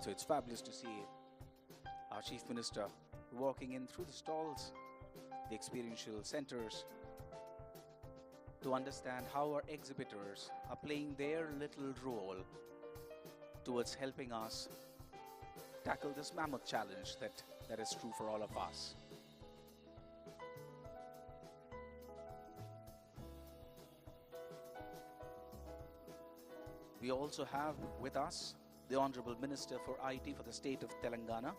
So it's fabulous to see our Chief Minister walking in through the stalls, the experiential centers, to understand how our exhibitors are playing their little role towards helping us tackle this mammoth challenge that is true for all of us. We also have with us the Honorable Minister for IT for the state of Telangana,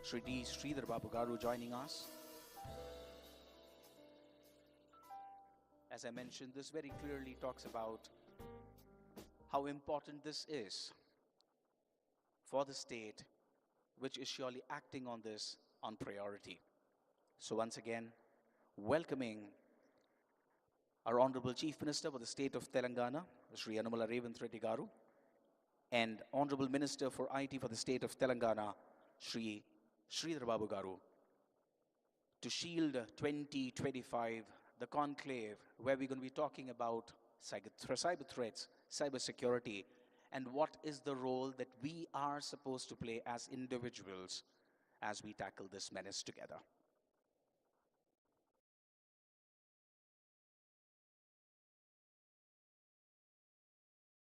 Shri D. Sridhar Babu Garu, joining us. As I mentioned, this very clearly talks about how important this is for the state, which is surely acting on this on priority. So once again, welcoming our Honorable Chief Minister for the state of Telangana, Shri Anumala Revanth Reddy Garu, and Honorable Minister for IT for the state of Telangana, Shri Sridhar Babu Garu, to Shield 2025, the Conclave, where we're going to be talking about cyber threats, cyber security, and what is the role that we are supposed to play as individuals as we tackle this menace together.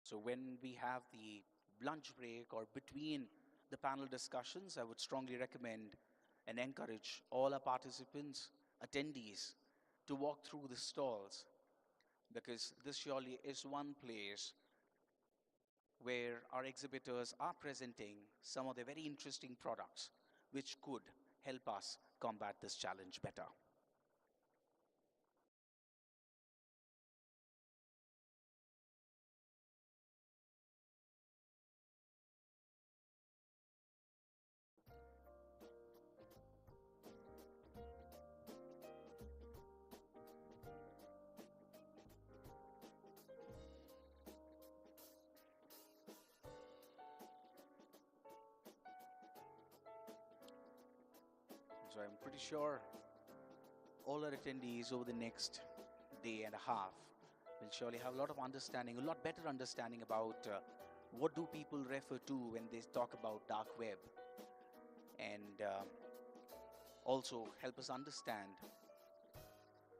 So when we have the lunch break or between the panel discussions, I would strongly recommend and encourage all our participants, attendees, to walk through the stalls, because this surely is one place where our exhibitors are presenting some of the very interesting products which could help us combat this challenge better. So I'm pretty sure all our attendees over the next day and a half will surely have a lot of understanding, a lot better understanding about what do people refer to when they talk about dark web, and also help us understand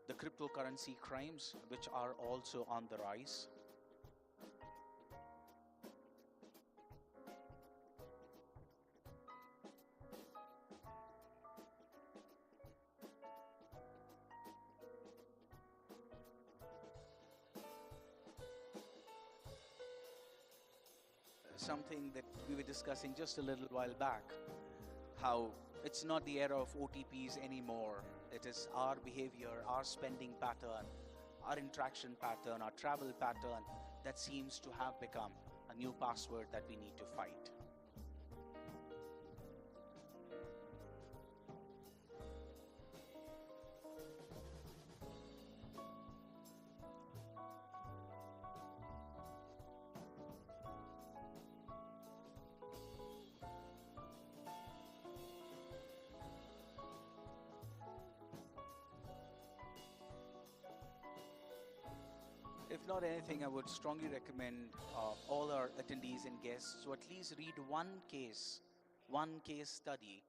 the cryptocurrency crimes which are also on the rise. Something that we were discussing just a little while back, how it's not the era of OTPs anymore. It is our behavior, our spending pattern, our interaction pattern, our travel pattern that seems to have become a new password that we need to fight. If not anything, I would strongly recommend all our attendees and guests to at least read one case study,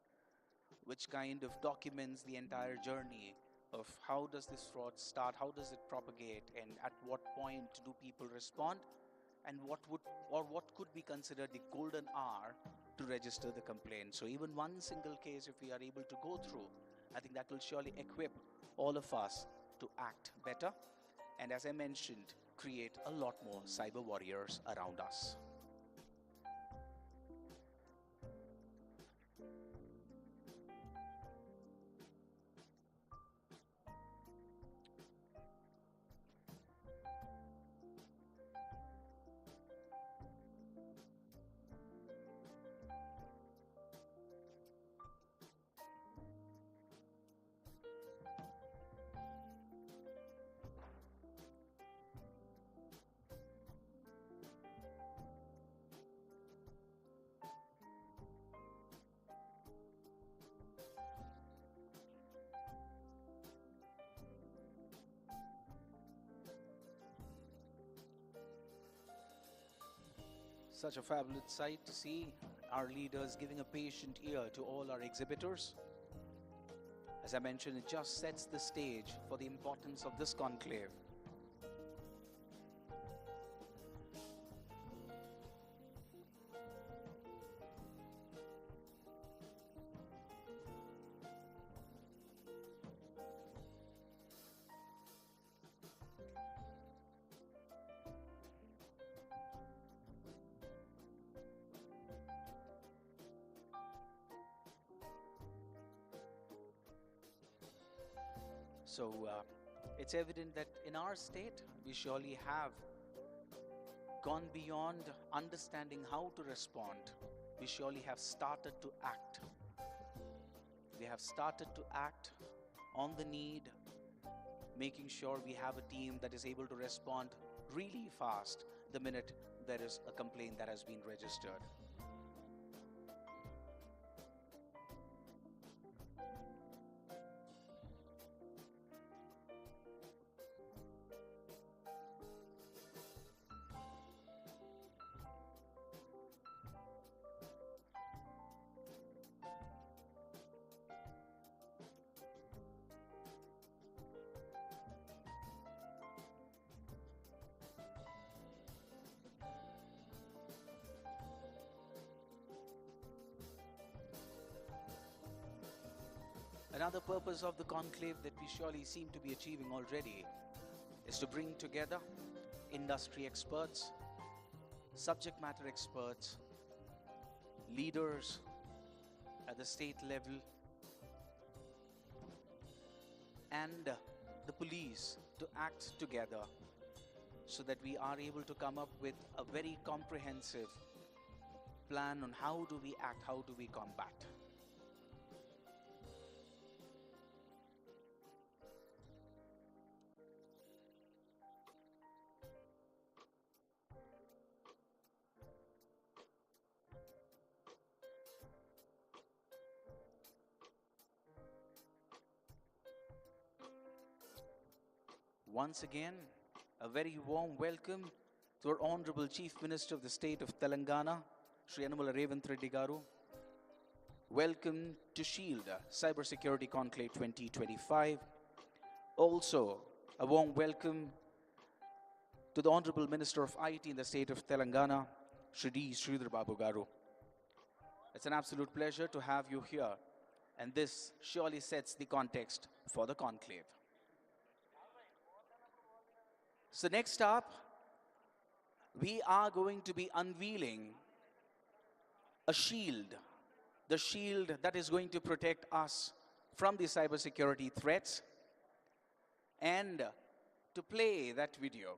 which kind of documents the entire journey of how does this fraud start, how does it propagate, and at what point do people respond, and what could be considered the golden hour to register the complaint. So even one single case, if we are able to go through, I think that will surely equip all of us to act better. And as I mentioned, create a lot more cyber warriors around us. Such a fabulous sight to see our leaders giving a patient ear to all our exhibitors. As I mentioned, it just sets the stage for the importance of this conclave. So it's evident that in our state, we surely have gone beyond understanding how to respond. We surely have started to act. We have started to act on the need, making sure we have a team that is able to respond really fast the minute there is a complaint that has been registered. Another purpose of the conclave that we surely seem to be achieving already is to bring together industry experts, subject matter experts, leaders at the state level, and the police to act together so that we are able to come up with a very comprehensive plan on how do we act, how do we combat. Once again, a very warm welcome to our Honorable Chief Minister of the State of Telangana, Shri Anumala Revanth Reddy Garu. Welcome to SHIELD Cybersecurity Conclave 2025. Also, a warm welcome to the Honorable Minister of IT in the State of Telangana, Shri D. Sridhar Babu Garu. It's an absolute pleasure to have you here, and this surely sets the context for the conclave. So next up, we are going to be unveiling a shield, the shield that is going to protect us from the cybersecurity threats. And to play that video,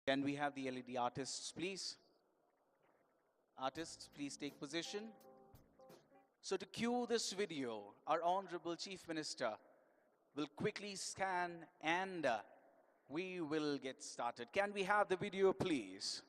can we have the LED artists, please? Artists, please take position. So to cue this video, our Honorable Chief Minister will quickly scan and we will get started. Can we have the video, please?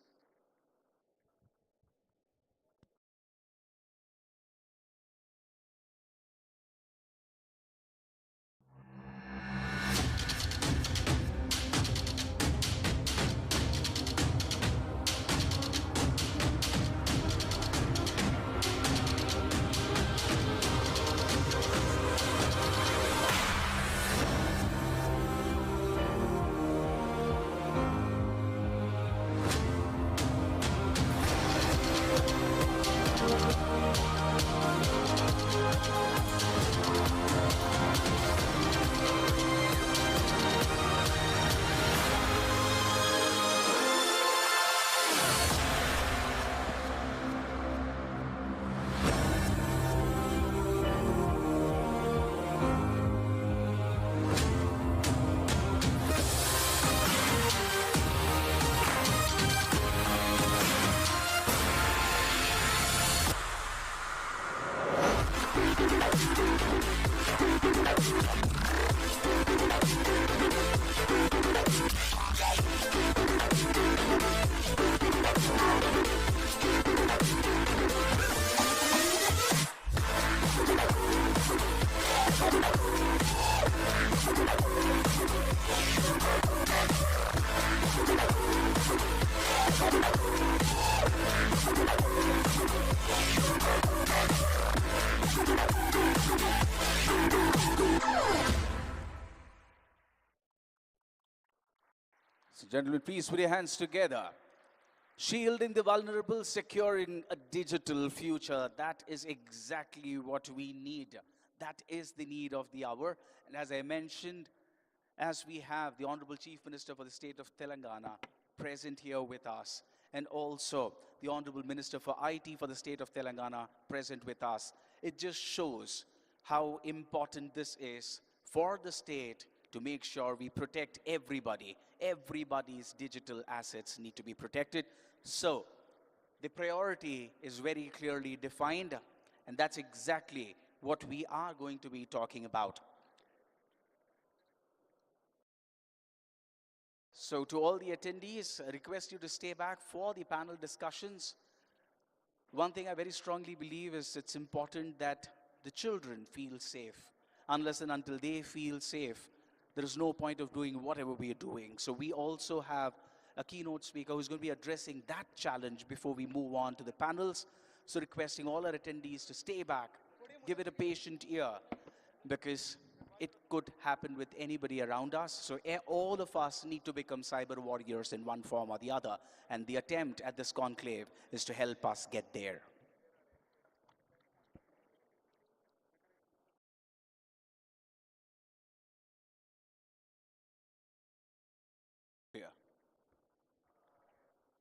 So, gentlemen, please put your hands together. Shielding the vulnerable, securing a digital future. That is exactly what we need. That is the need of the hour. And as I mentioned, as we have the Honorable Chief Minister for the state of Telangana present here with us, and also the Honorable Minister for IT for the state of Telangana present with us, it just shows how important this is for the state to make sure we protect everybody. Everybody's digital assets need to be protected. So the priority is very clearly defined, and that's exactly what we are going to be talking about. So to all the attendees, I request you to stay back for the panel discussions. One thing I very strongly believe is it's important that the children feel safe. Unless and until they feel safe, there is no point of doing whatever we are doing. So we also have a keynote speaker who's going to be addressing that challenge before we move on to the panels. So requesting all our attendees to stay back, give it a patient ear, because it could happen with anybody around us. So all of us need to become cyber warriors in one form or the other. And the attempt at this conclave is to help us get there.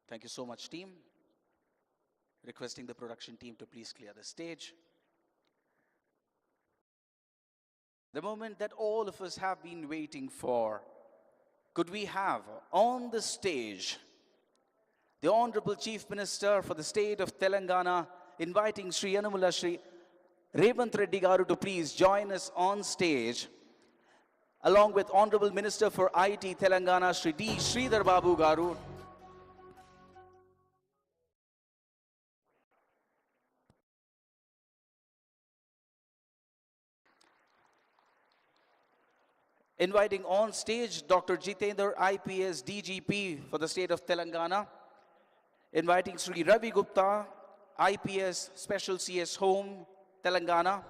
Thank you so much, team. Requesting the production team to please clear the stage. The moment that all of us have been waiting for, could we have on the stage the Honorable Chief Minister for the state of Telangana, inviting Sri Yanamula Sri Revanth Reddy Garu to please join us on stage, along with Honorable Minister for IT Telangana, Sri D. Sridhar Babu Garu. Inviting on stage Dr. Jitendra, IPS DGP for the state of Telangana. Inviting Sri Ravi Gupta, IPS Special CS Home, Telangana.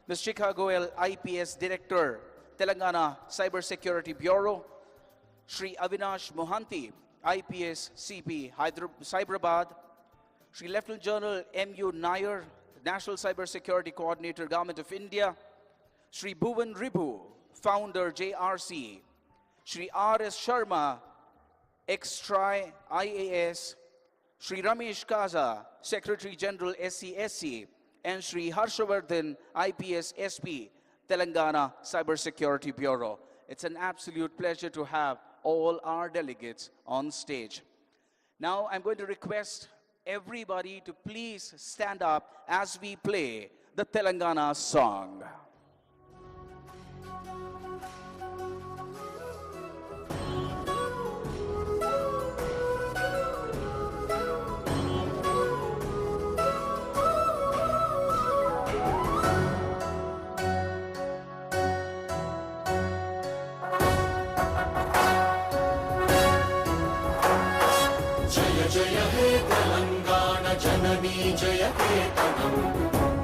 Ms. Shikha Goel, IPS Director, Telangana Cyber Security Bureau. Sri Avinash Mohanty, IPS CP, Hyderabad. Sri Lieutenant General M.U. Nair, National Cyber Security Coordinator, Government of India. Sri Bhuvan Ribu, Founder, JRC. Sri R.S. Sharma, ex-TRI IAS. Sri Ramesh Kaza, Secretary General SCSC. And Sri Harshavardhan, IPS SP, Telangana Cyber Security Bureau. It's an absolute pleasure to have all our delegates on stage. Now I'm going to request everybody to please stand up as we play the Telangana song. జయ హే తెలంగాణ జననీ జయ కేతనం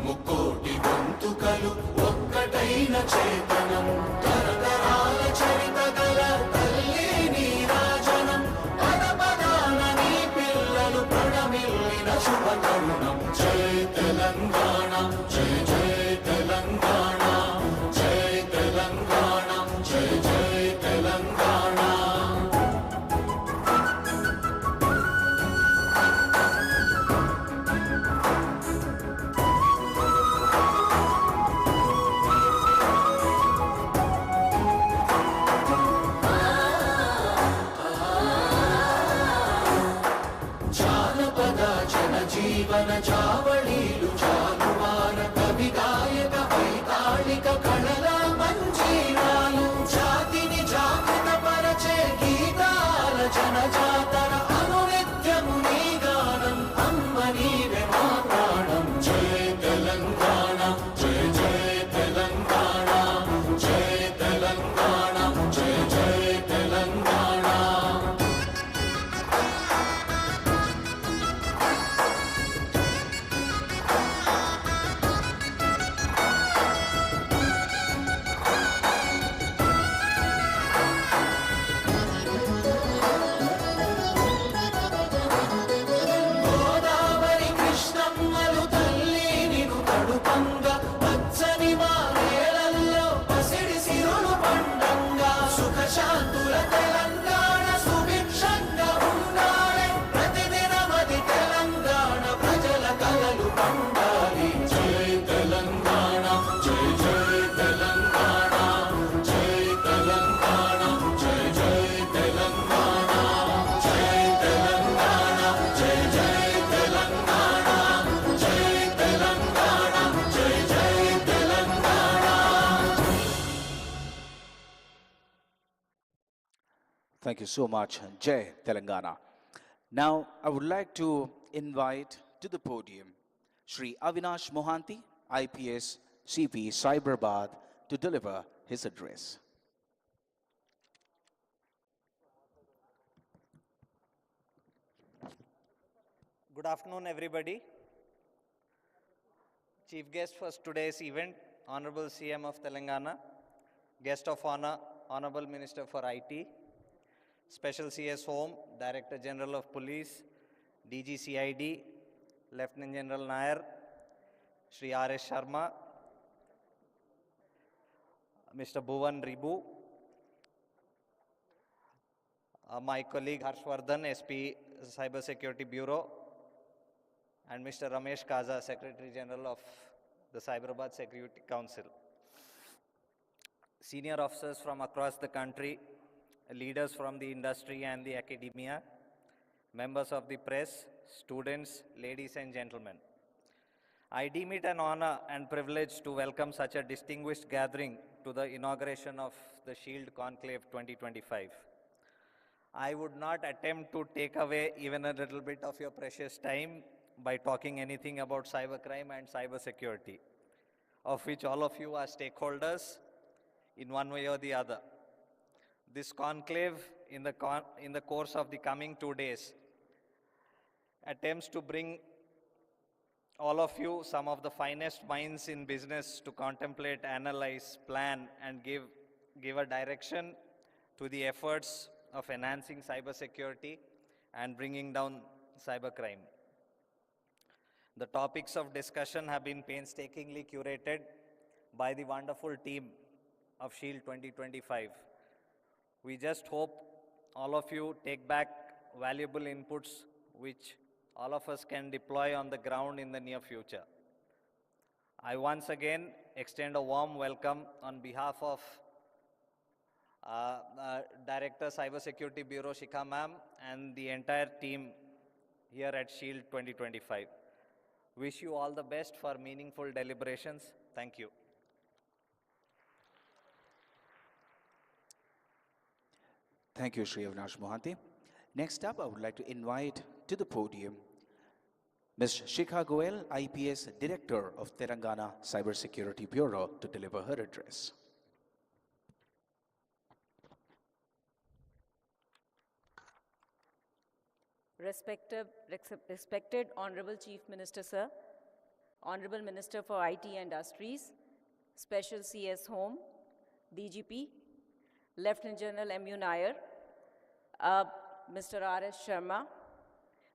ముక్కోటి గొంతుకలు ఒక్కటైన చేతనం తరతరాల చరిత గల తల్లి నీరాజనం పద పదాన నీ పిల్లలు ప్రణమిల్లిన శుభ తరుణం జయ తెలంగాణ జయ జయ తెలంగాణ జయ తెలంగాణ జయ జయ Telangana. Thank you so much, Jai Telangana. Now, I would like to invite to the podium Shri Avinash Mohanty, IPS CP Cyberabad, to deliver his address. Good afternoon, everybody. Chief guest for today's event, Honorable CM of Telangana, Guest of Honor, Honorable Minister for IT, Special CS Home, Director General of Police, DGCID, Lieutenant General Nair, Shri R.S. Sharma, Mr. Bhuvan Ribu, my colleague Harshvardhan, SP Cyber Security Bureau, and Mr. Ramesh Kaza, Secretary General of the Cyberabad Security Council. Senior officers from across the country, leaders from the industry and the academia, members of the press, students, ladies and gentlemen. I deem it an honor and privilege to welcome such a distinguished gathering to the inauguration of the Shield Conclave 2025. I would not attempt to take away even a little bit of your precious time by talking anything about cybercrime and cybersecurity, of which all of you are stakeholders in one way or the other. This conclave in the course of the coming 2 days attempts to bring all of you, some of the finest minds in business, to contemplate, analyze, plan, and give a direction to the efforts of enhancing cybersecurity and bringing down cybercrime. The topics of discussion have been painstakingly curated by the wonderful team of SHIELD 2025. We just hope all of you take back valuable inputs which all of us can deploy on the ground in the near future. I once again extend a warm welcome on behalf of Director Cybersecurity Bureau Shikha Ma'am and the entire team here at SHIELD 2025. Wish you all the best for meaningful deliberations. Thank you. Thank you, Shri Avinash Mohanty. Next up, I would like to invite to the podium Ms. Shikha Goel, IPS Director of Telangana Cybersecurity Bureau, to deliver her address. Respected Honorable Chief Minister, Sir, Honorable Minister for IT Industries, Special CS Home, DGP, Lieutenant General M.U. Nair, Mr. R.S. Sharma,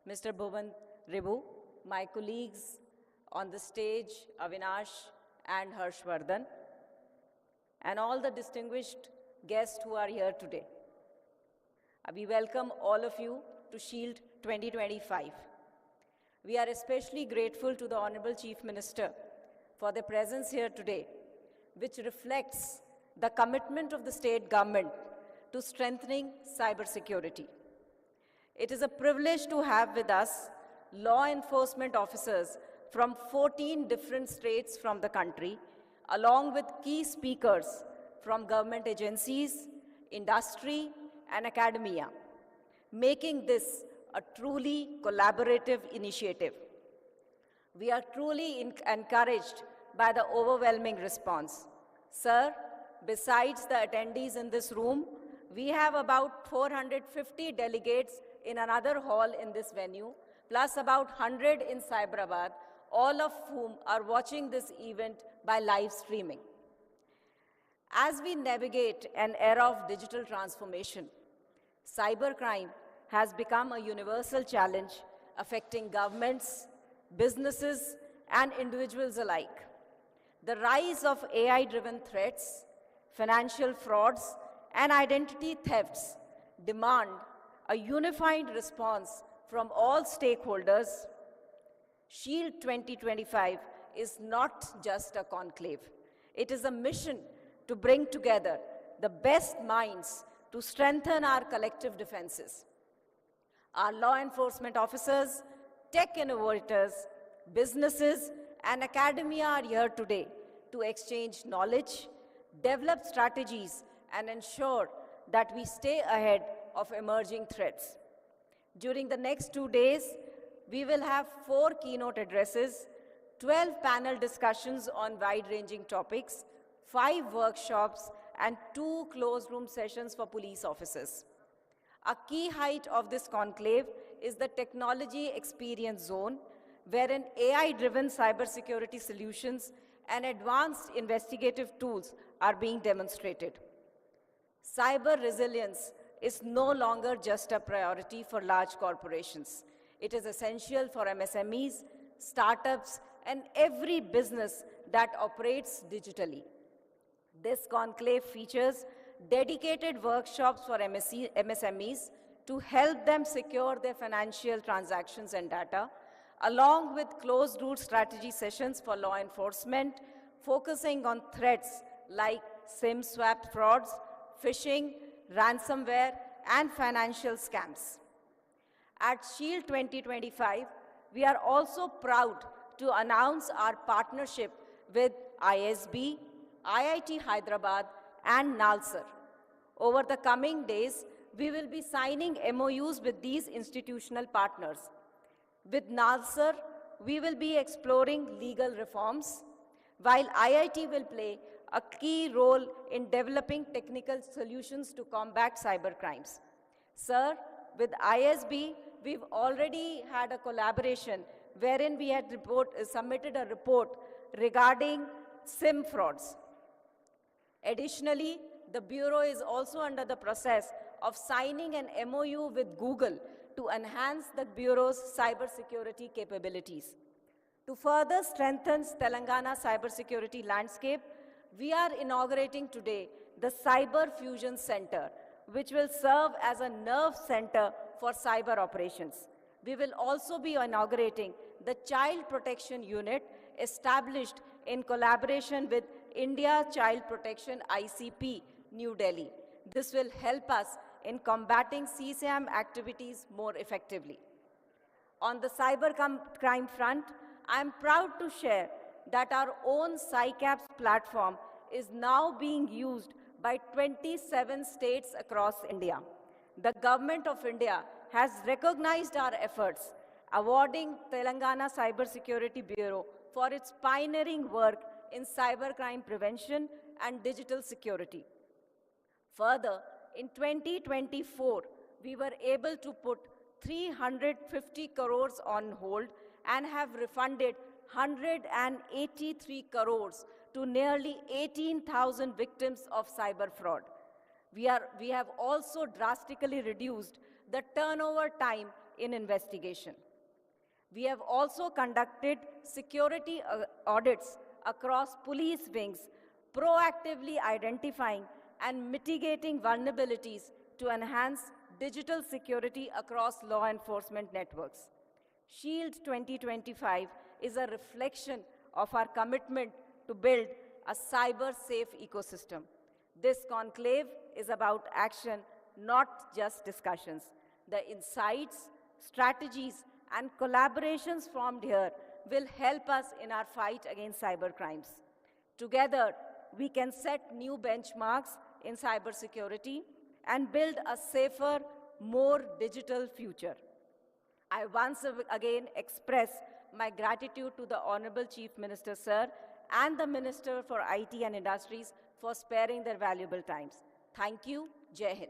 Mr. Bhuvan Ribu, my colleagues on the stage, Avinash and Harshvardhan, and all the distinguished guests who are here today. We welcome all of you to SHIELD 2025. We are especially grateful to the Honorable Chief Minister for their presence here today, which reflects the commitment of the state government to strengthening cybersecurity. It is a privilege to have with us law enforcement officers from 14 different states from the country, along with key speakers from government agencies, industry, and academia, making this a truly collaborative initiative. We are truly encouraged by the overwhelming response. Sir, besides the attendees in this room, we have about 450 delegates in another hall in this venue, plus about 100 in Cyberabad, all of whom are watching this event by live streaming. As we navigate an era of digital transformation, cybercrime has become a universal challenge affecting governments, businesses, and individuals alike. The rise of AI-driven threats, financial frauds, and identity thefts demand a unified response from all stakeholders. SHIELD 2025 is not just a conclave. It is a mission to bring together the best minds to strengthen our collective defenses. Our law enforcement officers, tech innovators, businesses, and academia are here today to exchange knowledge, develop strategies, and ensure that we stay ahead of emerging threats. During the next 2 days, we will have 4 keynote addresses, 12 panel discussions on wide-ranging topics, 5 workshops, and 2 closed room sessions for police officers. A key height of this conclave is the Technology Experience Zone, wherein AI-driven cybersecurity solutions and advanced investigative tools are being demonstrated. Cyber resilience is no longer just a priority for large corporations. It is essential for MSMEs, startups, and every business that operates digitally. This conclave features dedicated workshops for MSMEs to help them secure their financial transactions and data, along with closed-route strategy sessions for law enforcement, focusing on threats like SIM swap frauds, phishing, ransomware, and financial scams. At Shield 2025, we are also proud to announce our partnership with ISB, IIT Hyderabad, and NALSAR. Over the coming days, we will be signing MOUs with these institutional partners. With NALSAR, we will be exploring legal reforms, while IIT will play a key role in developing technical solutions to combat cybercrimes. Sir, with ISB, we've already had a collaboration wherein we had submitted a report regarding SIM frauds. Additionally, the Bureau is also under the process of signing an MOU with Google to enhance the Bureau's cybersecurity capabilities. To further strengthen Telangana cybersecurity landscape, we are inaugurating today the Cyber Fusion Center, which will serve as a nerve center for cyber operations. We will also be inaugurating the Child Protection Unit established in collaboration with India Child Protection ICP, New Delhi. This will help us in combating CSAM activities more effectively. On the cyber crime front, I am proud to share that our own CyCaps platform is now being used by 27 states across India. The Government of India has recognized our efforts, awarding Telangana Cybersecurity Bureau for its pioneering work in cybercrime prevention and digital security. Further, in 2024, we were able to put 350 crores on hold and have refunded 183 crores to nearly 18,000 victims of cyber fraud. We have also drastically reduced the turnover time in investigation. We have also conducted security audits across police wings, proactively identifying and mitigating vulnerabilities to enhance digital security across law enforcement networks. Shield 2025 is a reflection of our commitment to build a cyber-safe ecosystem. This conclave is about action, not just discussions. The insights, strategies, and collaborations formed here will help us in our fight against cybercrimes. Together, we can set new benchmarks in cybersecurity and build a safer, more digital future. I once again express my gratitude to the Honorable Chief Minister, Sir, and the Minister for IT and Industries for sparing their valuable times. Thank you. Jai Hind.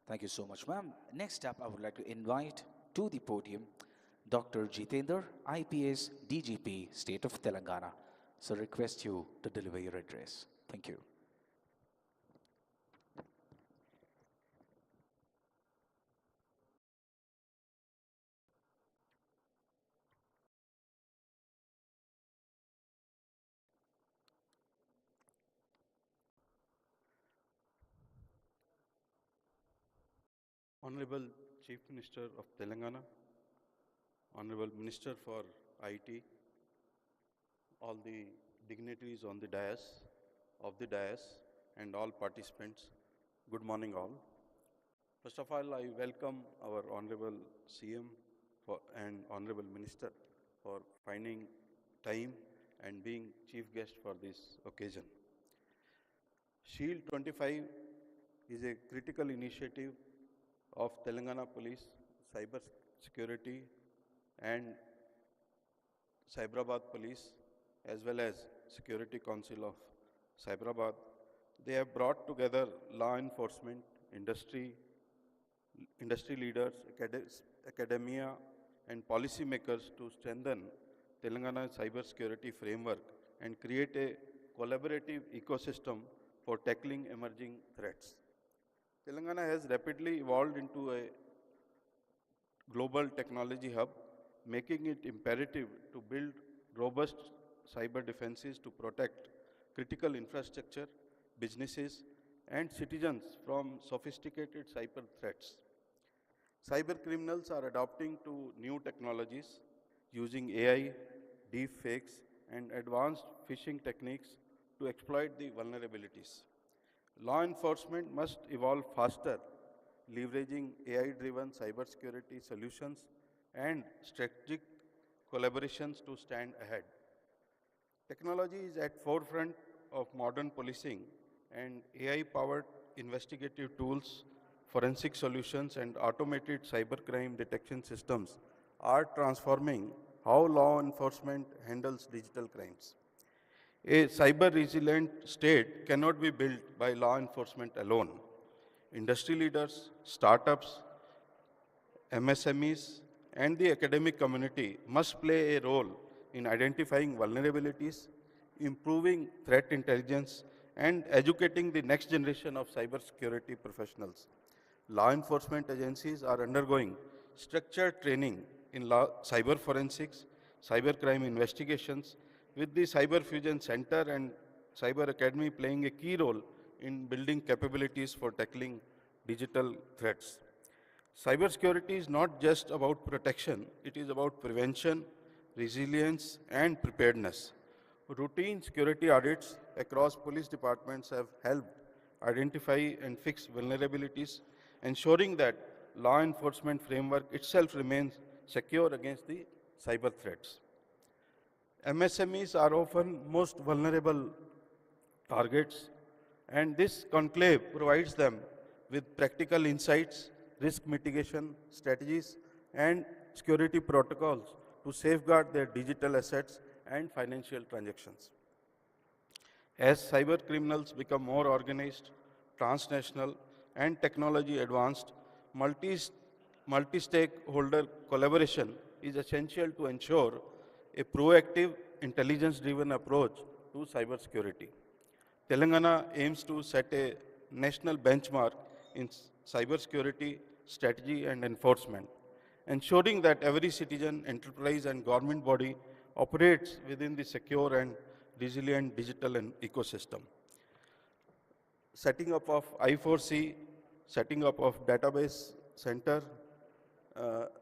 Thank you so much, ma'am. Next up, I would like to invite to the podium Dr. Jitendra, IPS DGP, State of Telangana. So request you to deliver your address. Thank you. Honorable Chief Minister of Telangana, Honorable Minister for IT, all the dignitaries on the dais, and all participants, good morning all. First of all, I welcome our Honorable CM and Honorable Minister for finding time and being chief guest for this occasion. Shield 25 is a critical initiative of Telangana Police, Cyber Security and Cyberabad Police, as well as Security Council of Cyberabad. They have brought together law enforcement, industry leaders, academia, and policymakers to strengthen Telangana's cybersecurity framework and create a collaborative ecosystem for tackling emerging threats. Telangana has rapidly evolved into a global technology hub, making it imperative to build robust cyber defenses to protect critical infrastructure, businesses, and citizens from sophisticated cyber threats. Cyber criminals are adopting to new technologies using AI, deep fakes, and advanced phishing techniques to exploit the vulnerabilities. Law enforcement must evolve faster, leveraging AI-driven cybersecurity solutions and strategic collaborations to stand ahead. Technology is at forefront of modern policing, and AI-powered investigative tools, forensic solutions, and automated cybercrime detection systems are transforming how law enforcement handles digital crimes. A cyber-resilient state cannot be built by law enforcement alone. Industry leaders, startups, MSMEs, and the academic community must play a role in identifying vulnerabilities, improving threat intelligence, and educating the next generation of cybersecurity professionals. Law enforcement agencies are undergoing structured training in cyber forensics, cybercrime investigations, with the Cyber Fusion Center and Cyber Academy playing a key role in building capabilities for tackling digital threats. Cybersecurity is not just about protection, it is about prevention, resilience, and preparedness. Routine security audits across police departments have helped identify and fix vulnerabilities, ensuring that law enforcement framework itself remains secure against the cyber threats. MSMEs are often most vulnerable targets, and this conclave provides them with practical insights, risk mitigation strategies, and security protocols to safeguard their digital assets and financial transactions. As cyber criminals become more organized, transnational, and technology advanced, multi-stakeholder collaboration is essential to ensure a proactive, intelligence-driven approach to cybersecurity. Telangana aims to set a national benchmark in cybersecurity strategy and enforcement, ensuring that every citizen, enterprise, and government body operates within the secure and resilient digital ecosystem. Setting up of I4C, setting up of database center,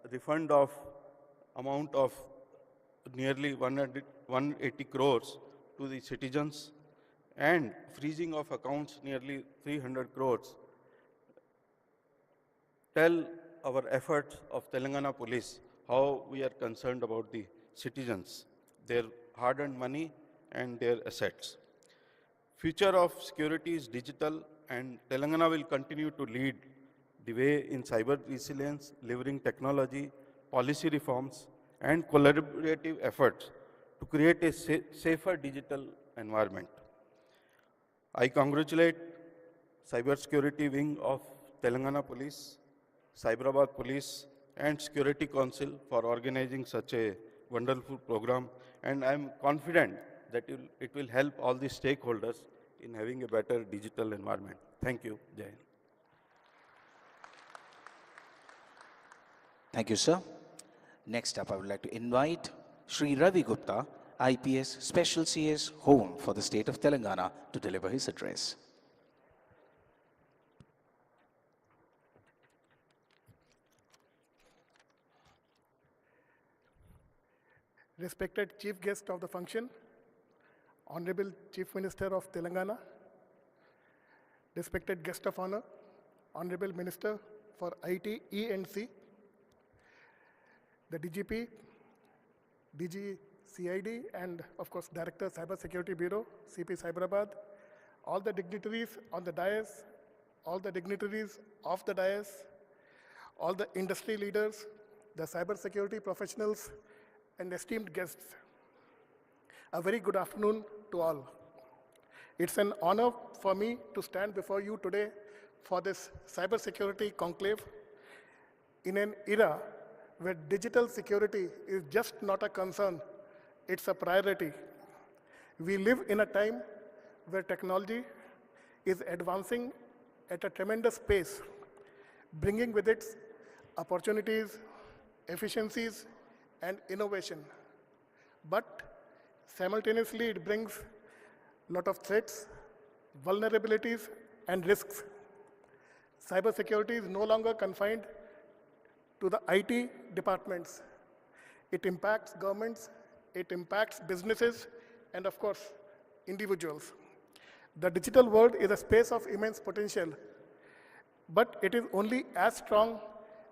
refund of amount of nearly 180 crores to the citizens, and freezing of accounts nearly 300 crores tell our efforts of Telangana Police how we are concerned about the citizens, their hard-earned money and their assets. Future of security is digital, and Telangana will continue to lead the way in cyber resilience, leveraging technology, policy reforms, and collaborative efforts to create a safer digital environment. I congratulate Cybersecurity Wing of Telangana Police, Cyberabad Police, and Security Council for organizing such a wonderful program, and I am confident that it will help all the stakeholders in having a better digital environment. Thank you. Jai Hind. Thank you, sir. Next up, I would like to invite Shri Ravi Gupta, IPS Special CS Home for the state of Telangana, to deliver his address. Respected Chief Guest of the function, Honorable Chief Minister of Telangana, respected Guest of Honor, Honorable Minister for IT, E&C, the DGP, DG CID, and of course Director Cyber Security Bureau, CP Cyberabad, all the dignitaries on the dais, all the dignitaries off the dais, all the industry leaders, the cybersecurity professionals, and esteemed guests. A very good afternoon to all. It's an honor for me to stand before you today for this cybersecurity conclave in an era where digital security is just not a concern, it's a priority. We live in a time where technology is advancing at a tremendous pace, bringing with it opportunities, efficiencies, and innovation. But simultaneously, it brings a lot of threats, vulnerabilities, and risks. Cybersecurity is no longer confined to the IT departments. It impacts governments, it impacts businesses, and of course, individuals. The digital world is a space of immense potential, but it is only as strong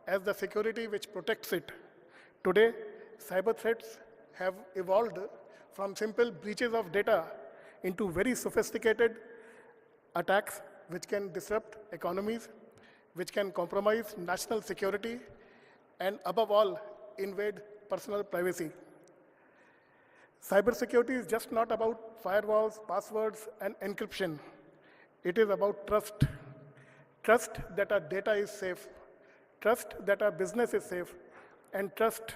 as the security which protects it. Today, cyber threats have evolved from simple breaches of data into very sophisticated attacks which can disrupt economies, which can compromise national security, and above all, invade personal privacy. Cybersecurity is just not about firewalls, passwords, and encryption. It is about trust. Trust that our data is safe, trust that our business is safe, and trust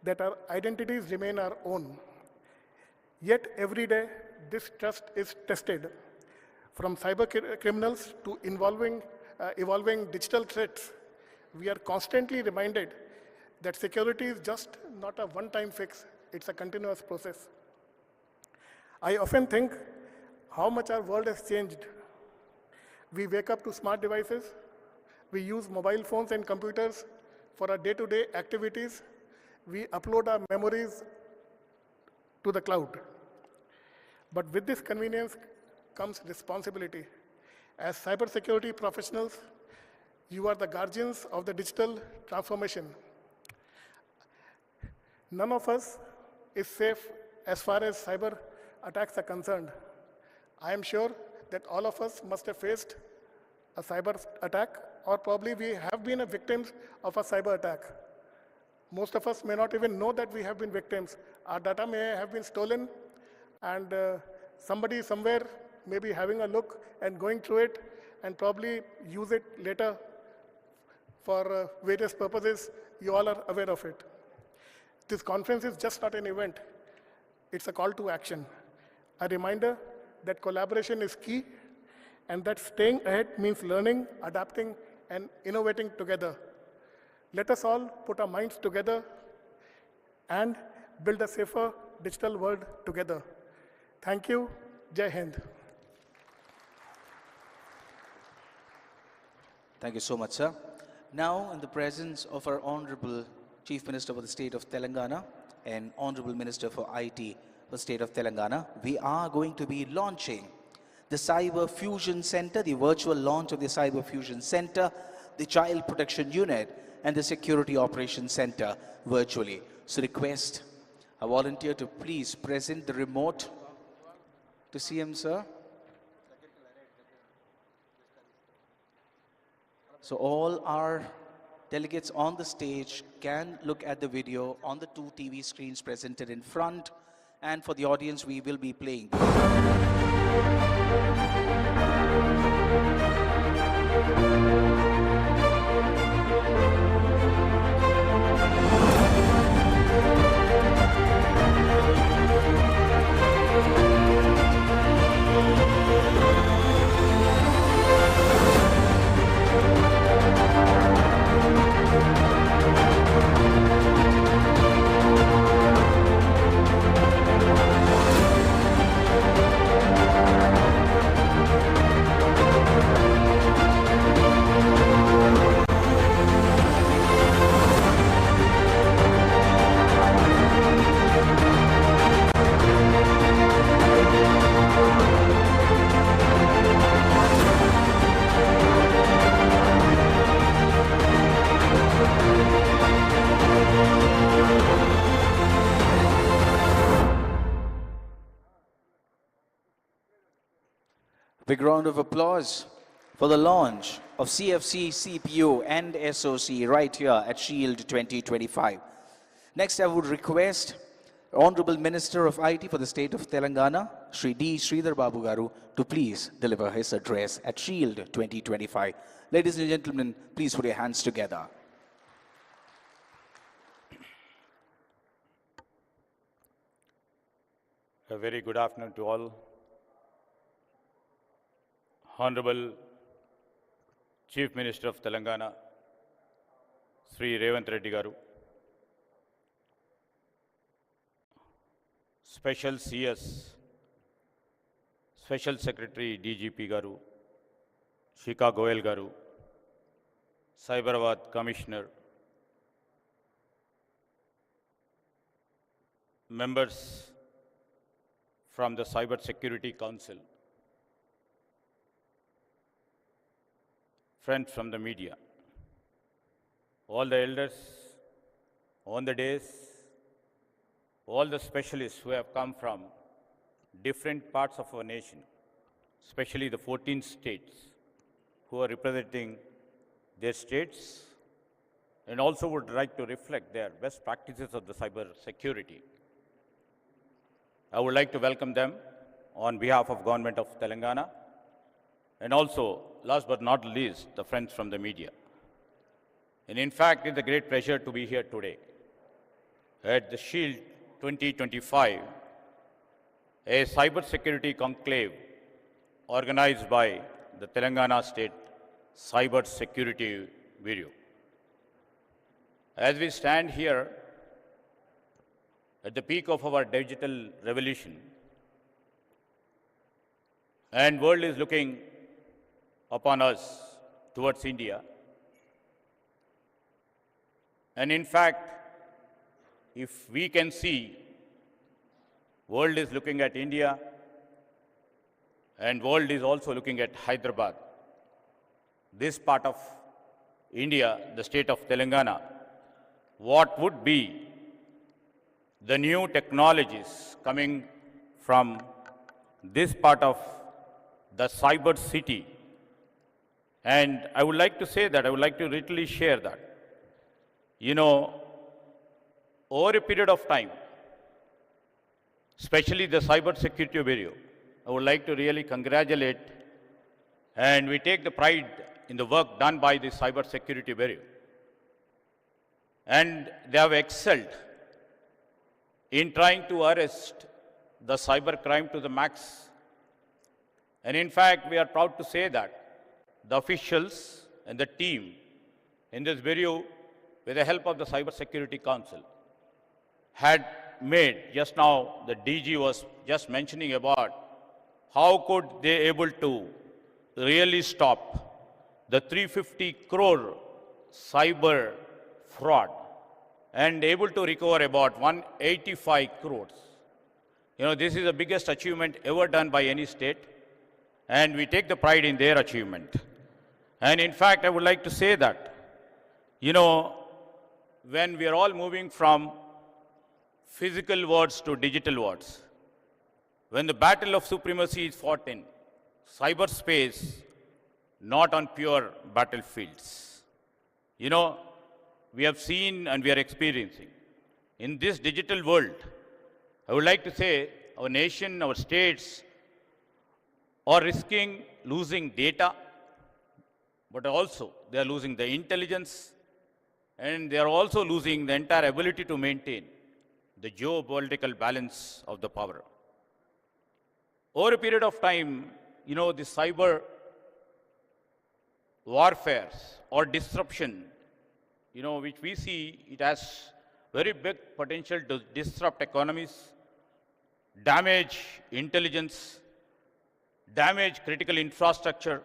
that our identities remain our own. Yet every day, this trust is tested. From cyber criminals to evolving digital threats, we are constantly reminded that security is just not a one-time fix, it's a continuous process. I often think how much our world has changed. We wake up to smart devices, we use mobile phones and computers for our day-to-day activities, we upload our memories to the cloud. But with this convenience comes responsibility. As cybersecurity professionals, you are the guardians of the digital transformation. None of us is safe as far as cyber attacks are concerned. I am sure that all of us must have faced a cyber attack, or probably we have been victims of a cyber attack. Most of us may not even know that we have been victims. Our data may have been stolen, and somebody somewhere may be having a look and going through it and probably use it later for various purposes. You all are aware of it. This conference is just not an event. It's a call to action, a reminder that collaboration is key and that staying ahead means learning, adapting, and innovating together. Let us all put our minds together and build a safer digital world together. Thank you. Jai Hind. Thank you so much, sir. Now, in the presence of our Honorable Chief Minister for the State of Telangana and Honorable Minister for IT for the State of Telangana, we are going to be launching the Cyber Fusion Center, the virtual launch of the Cyber Fusion Center, the Child Protection Unit, and the Security Operations Center virtually. So request a volunteer to please present the remote to CM, sir. So all our delegates on the stage can look at the video on the two TV screens presented in front, and for the audience we will be playing. Big round of applause for the launch of CFC, CPU and SOC right here at Shield 2025. Next, I would request Honorable Minister of IT for the state of Telangana, Shri D. Sridhar Babu Garu, to please deliver his address at Shield 2025. Ladies and gentlemen, please put your hands together. A very good afternoon to all. Honorable Chief Minister of Telangana, Sri Revanth Reddy Garu, Special CS, Special Secretary DGP Garu, Shika Goel Garu, Cyberabad Commissioner, members from the Cyber Security Council, friends from the media, all the elders on the days, all the specialists who have come from different parts of our nation, especially the 14 states who are representing their states and also would like to reflect their best practices of the cyber security. I would like to welcome them on behalf of Government of Telangana and also, last but not least, the friends from the media. And in fact, it's a great pleasure to be here today at the Shield 2025, a cyber security conclave organized by the Telangana State Cyber Security Bureau. As we stand here at the peak of our digital revolution, and world is looking upon us towards India. And in fact, if we can see, world is looking at India and world is also looking at Hyderabad. This part of India, the state of Telangana, what would be the new technologies coming from this part of the cyber city. And I would like to say that, I would like to literally share that. You know, over a period of time, especially the Cyber Security Bureau, I would like to really congratulate, and we take the pride in the work done by the Cyber Security Bureau. And they have excelled in trying to arrest the cyber crime to the max. And in fact, we are proud to say that the officials and the team in this bureau, with the help of the Cyber Security Council, had made, just now the DG was just mentioning about how could they able to really stop the 350 crore cyber fraud and able to recover about 185 crores. You know, this is the biggest achievement ever done by any state, and we take the pride in their achievement. And in fact, I would like to say that, you know, when we are all moving from physical worlds to digital worlds, when the battle of supremacy is fought in cyberspace, not on pure battlefields, you know, we have seen and we are experiencing. In this digital world, I would like to say our nation, our states are risking losing data, but also they are losing the intelligence, and they are also losing the entire ability to maintain the geopolitical balance of the power. Over a period of time, you know, the cyber warfares or disruption, you know, which we see, it has very big potential to disrupt economies, damage intelligence, damage critical infrastructure,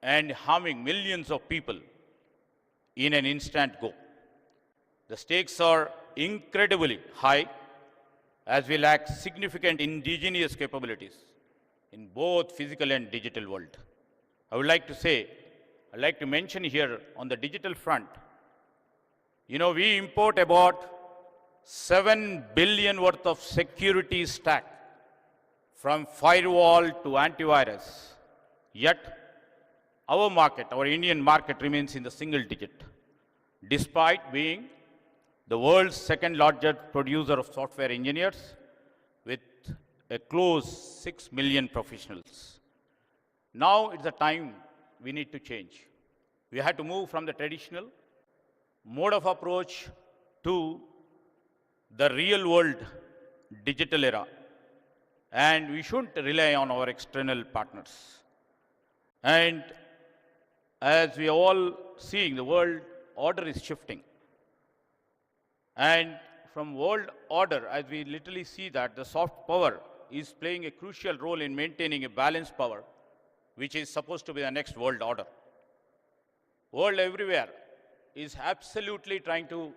and harming millions of people in an instant go. The stakes are incredibly high, as we lack significant indigenous capabilities in both physical and digital world. I would like to say, I'd like to mention here on the digital front, you know, we import about 7 billion worth of security stack from firewall to antivirus. Yet, our market, our Indian market remains in the single digit, despite being the world's second largest producer of software engineers with a close 6 million professionals. Now it's the time we need to change. We have to move from the traditional mode of approach to the real world digital era. And we shouldn't rely on our external partners. And as we are all seeing, the world order is shifting. And from world order, as we literally see that the soft power is playing a crucial role in maintaining a balanced power, which is supposed to be the next world order. World everywhere is absolutely trying to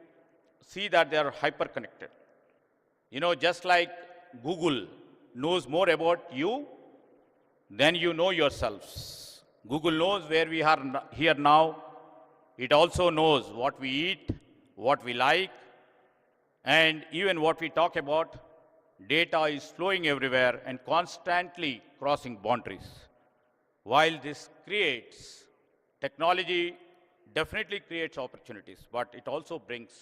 see that they are hyper-connected. You know, just like Google knows more about you than you know yourselves. Google knows where we are here now. It also knows what we eat, what we like, and even what we talk about. Data is flowing everywhere and constantly crossing boundaries. While this creates, technology definitely creates opportunities, but it also brings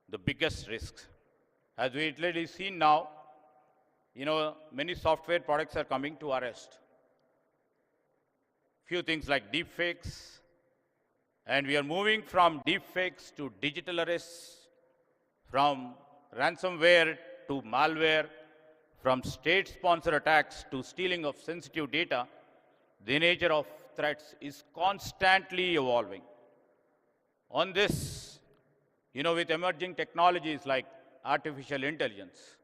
the biggest risks. As we literally see now, you know, many software products are coming to arrest. Few things like deepfakes, and we are moving from deepfakes to digital arrests, from ransomware to malware, from state-sponsored attacks to stealing of sensitive data. The nature of threats is constantly evolving. On this, you know, with emerging technologies like artificial intelligence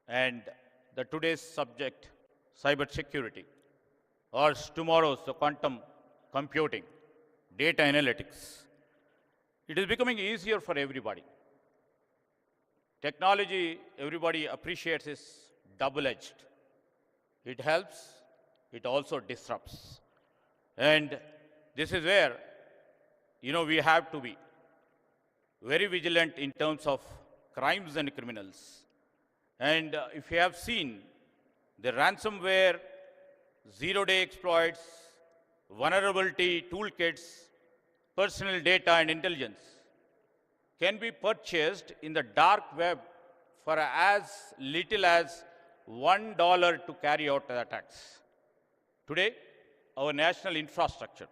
and the today's subject, cybersecurity, or tomorrow's the quantum computing, data analytics, it is becoming easier for everybody. Technology, everybody appreciates, is double-edged. It helps, it also disrupts. And this is where, you know, we have to be very vigilant in terms of crimes and criminals. And if you have seen the ransomware, zero-day exploits, vulnerability toolkits, personal data and intelligence can be purchased in the dark web for as little as $1 to carry out the attacks. Today, our national infrastructure,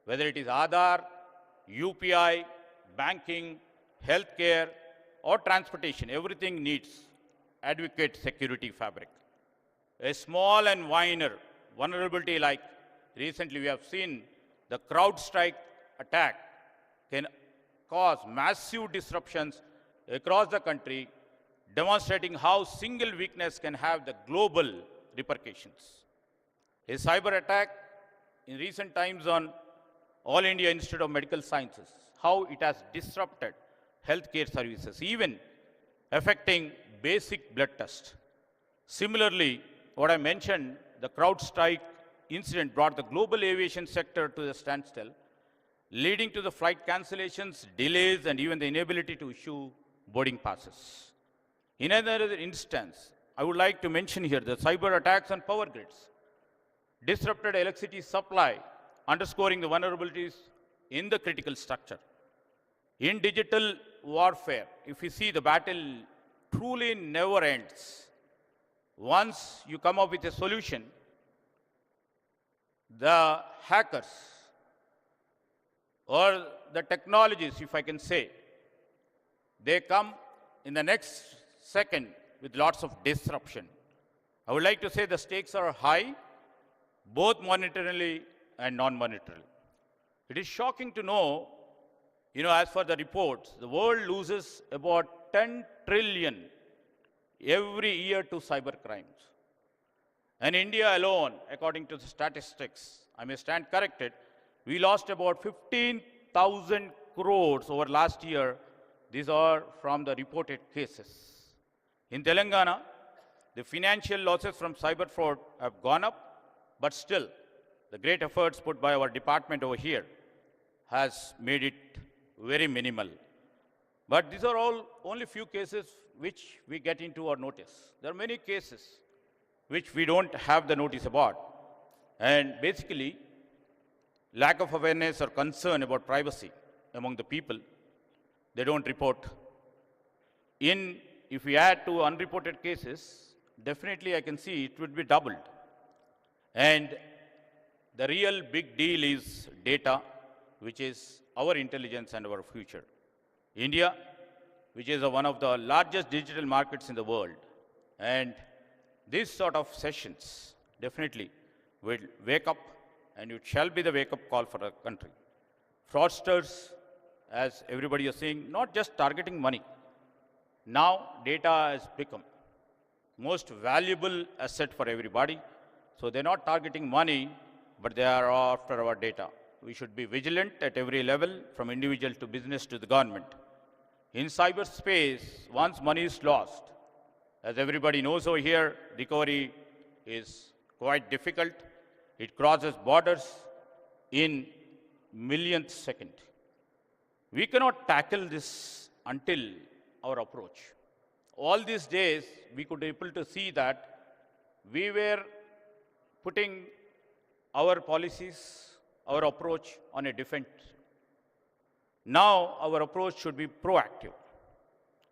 whether it is Aadhaar, UPI, banking, healthcare, or transportation, everything needs adequate security fabric. A small and minor vulnerability like recently we have seen the CrowdStrike attack can cause massive disruptions across the country, demonstrating how single weakness can have the global repercussions. A cyber attack in recent times on All India Institute of Medical Sciences, how it has disrupted healthcare services, even affecting basic blood tests. Similarly, what I mentioned, the CrowdStrike incident brought the global aviation sector to a standstill, leading to the flight cancellations, delays, and even the inability to issue boarding passes. In another instance, I would like to mention here the cyber attacks on power grids, disrupted electricity supply, underscoring the vulnerabilities in the critical structure. In digital warfare, if you see, the battle truly never ends. Once you come up with a solution, the hackers or the technologies, if I can say, they come in the next second with lots of disruption. I would like to say the stakes are high, both monetarily and non-monetarily. It is shocking to know, you know, as for the reports, the world loses about 10 trillion every year to cyber crimes. And India alone, according to the statistics, I may stand corrected, we lost about 15,000 crores over last year. These are from the reported cases. In Telangana, the financial losses from cyber fraud have gone up, but still, the great efforts put by our department over here has made it very minimal. But these are all only few cases which we get into our notice. There are many cases which we don't have the notice about. And basically, lack of awareness or concern about privacy among the people, they don't report. If we add to unreported cases, definitely I can see it would be doubled. And the real big deal is data, which is our intelligence and our future. India, which is one of the largest digital markets in the world, and these sort of sessions definitely will wake up, and it shall be the wake-up call for the country. Fraudsters, as everybody is saying, not just targeting money. Now data has become most valuable asset for everybody. So they're not targeting money, but they are after our data. We should be vigilant at every level, from individual to business to the government. In cyberspace, once money is lost, as everybody knows over here, recovery is quite difficult. It crosses borders in millionth second. We cannot tackle this until our approach. All these days, we could be able to see that we were putting our policies, our approach on a different. Now, our approach should be proactive.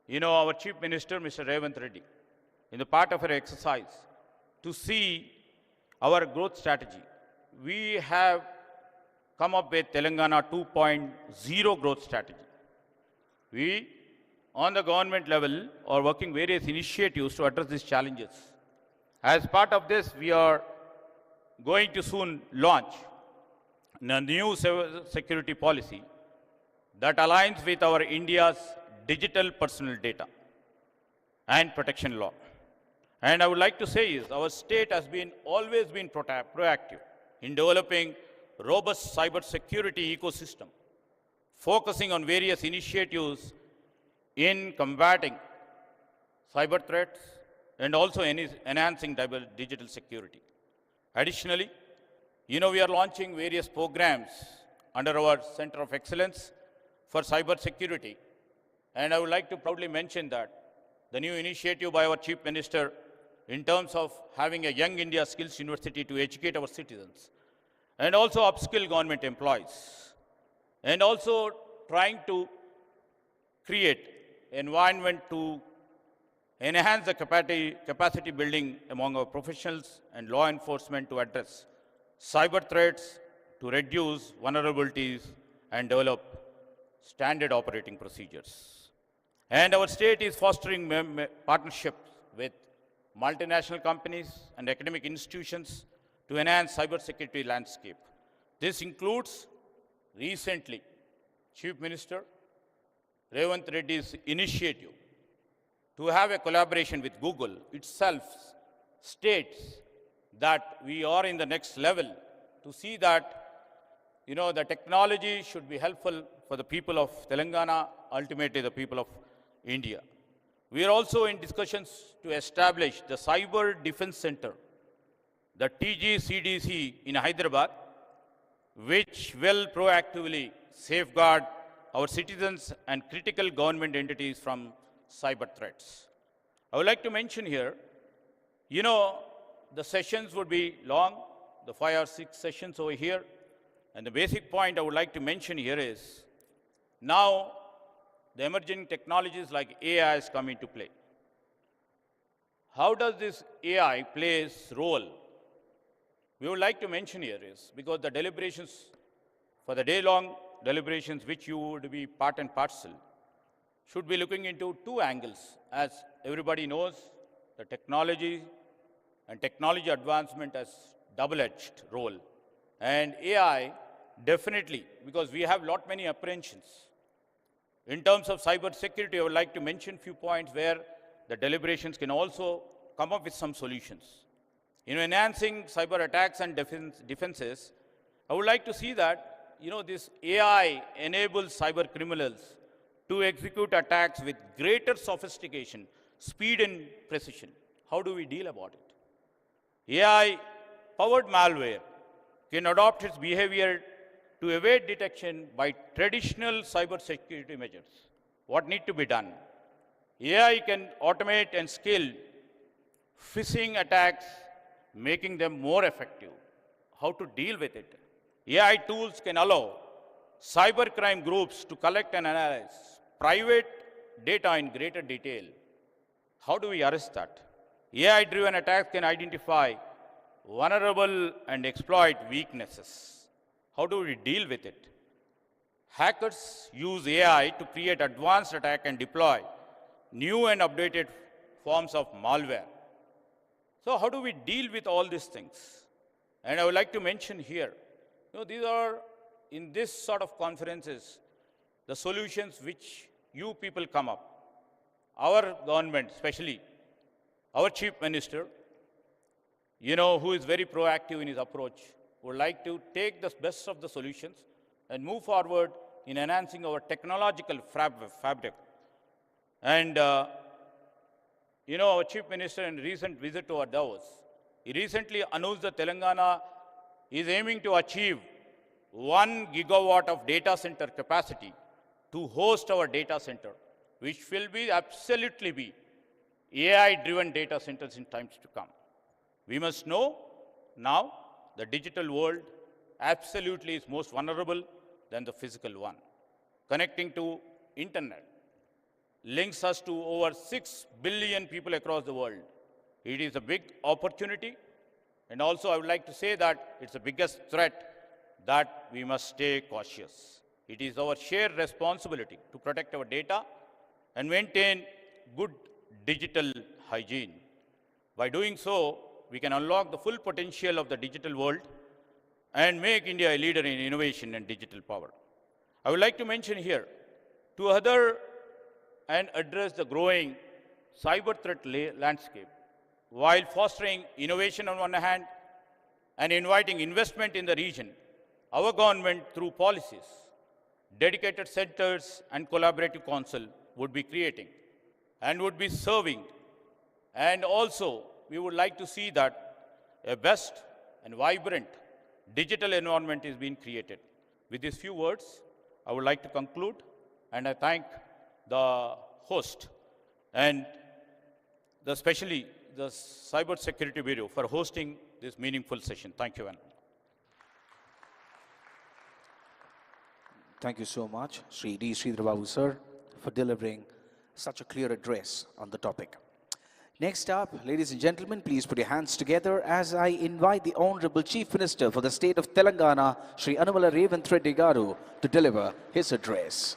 You know, our Chief Minister, Mr. Revanth Reddy, in the part of our exercise, to see our growth strategy, we have come up with Telangana 2.0 growth strategy. We, on the government level, are working various initiatives to address these challenges. As part of this, we are going to soon launch a new security policy that aligns with our India's digital personal data and protection law. And I would like to say is our state has always been proactive in developing robust cyber security ecosystem, focusing on various initiatives in combating cyber threats and also enhancing digital security. Additionally, you know, we are launching various programs under our Center of Excellence for Cyber Security. And I would like to proudly mention that the new initiative by our Chief Minister in terms of having a Young India Skills University to educate our citizens, and also upskill government employees, and also trying to create environment to enhance the capacity building among our professionals and law enforcement to address cyber threats, to reduce vulnerabilities and develop standard operating procedures. And our state is fostering partnerships with multinational companies and academic institutions to enhance cybersecurity landscape. This includes recently Chief Minister Revanth Reddy's initiative to have a collaboration with Google itself states that we are in the next level to see that, you know, the technology should be helpful for the people of Telangana, ultimately the people of India. We are also in discussions to establish the Cyber Defense Center, the TGCDC in Hyderabad, which will proactively safeguard our citizens and critical government entities from cyber threats. I would like to mention here, you know, the sessions would be long, the 5 or 6 sessions over here. And the basic point I would like to mention here is, now the emerging technologies like AI has come into play. How does this AI play its role? We would like to mention here is, because the deliberations, for the day-long deliberations which you would be part and parcel, should be looking into 2 angles. As everybody knows, the technology and technology advancement has double-edged role. And AI, definitely, because we have many apprehensions. In terms of cyber security, I would like to mention few points where the deliberations can also come up with some solutions. In enhancing cyber attacks and defenses, I would like to see that, you know, this AI enables cyber criminals to execute attacks with greater sophistication, speed and precision. How do we deal about it? AI-powered malware can adopt its behavior to evade detection by traditional cyber security measures. What need to be done? AI can automate and scale phishing attacks making them more effective, how to deal with it. AI tools can allow cybercrime groups to collect and analyze private data in greater detail. How do we arrest that? AI-driven attacks can identify vulnerable and exploit weaknesses. How do we deal with it? Hackers use AI to create advanced attack and deploy new and updated forms of malware. So how do we deal with all these things? And I would like to mention here, these are, in this sort of conferences, the solutions which you people come up. Our government, especially our Chief Minister, who is very proactive in his approach, would like to take the best of the solutions and move forward in enhancing our technological fabric. And, our Chief Minister in recent visit to our Davos, he recently announced that Telangana is aiming to achieve 1 gigawatt of data center capacity to host our data center, which will be absolutely be AI-driven data centers in times to come. We must know now the digital world absolutely is most vulnerable than the physical one. Connecting to internet links us to over 6 billion people across the world. It is a big opportunity, and also I would like to say that it's the biggest threat that we must stay cautious. It is our shared responsibility to protect our data and maintain good digital hygiene. By doing so, we can unlock the full potential of the digital world and make India a leader in innovation and digital power. I would like to mention here to other and address the growing cyber threat landscape while fostering innovation on one hand and inviting investment in the region. Our government, through policies, dedicated centers and collaborative council would be creating and would be serving. And also, we would like to see that a best and vibrant digital environment is being created. With these few words, I would like to conclude, and I thank the host and especially the Cyber Security Bureau for hosting this meaningful session. Thank you, Anand. Thank you so much, Sri D. Sridhar Babu, sir, for delivering such a clear address on the topic. Next up, ladies and gentlemen, please put your hands together as I invite the Honorable Chief Minister for the state of Telangana, Sri Anumala Revanth Reddy Garu, to deliver his address.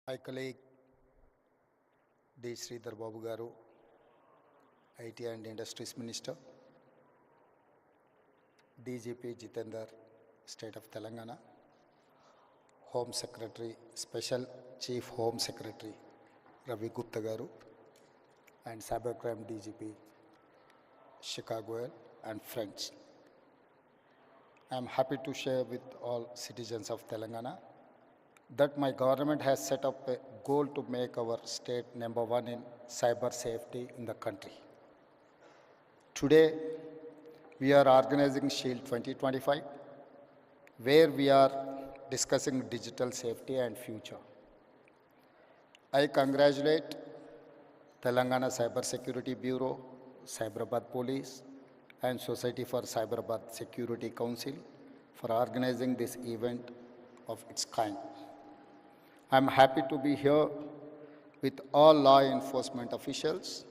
My colleague D. Sridhar Babu Garu, IT and Industries Minister, DGP Jitendra, State of Telangana, Home Secretary, Special Chief Home Secretary Ravi Gupta Garu, and Cybercrime DGP Chicago and friends. I am happy to share with all citizens of Telangana that my government has set up a goal to make our state #1 in cyber safety in the country. Today, we are organizing Shield 2025, where we are discussing digital safety and future. I congratulate Telangana Cyber Security Bureau, Cyberabad Police, and Society for Cyberabad Security Council for organizing this event of its kind. I am happy to be here with all law enforcement officials,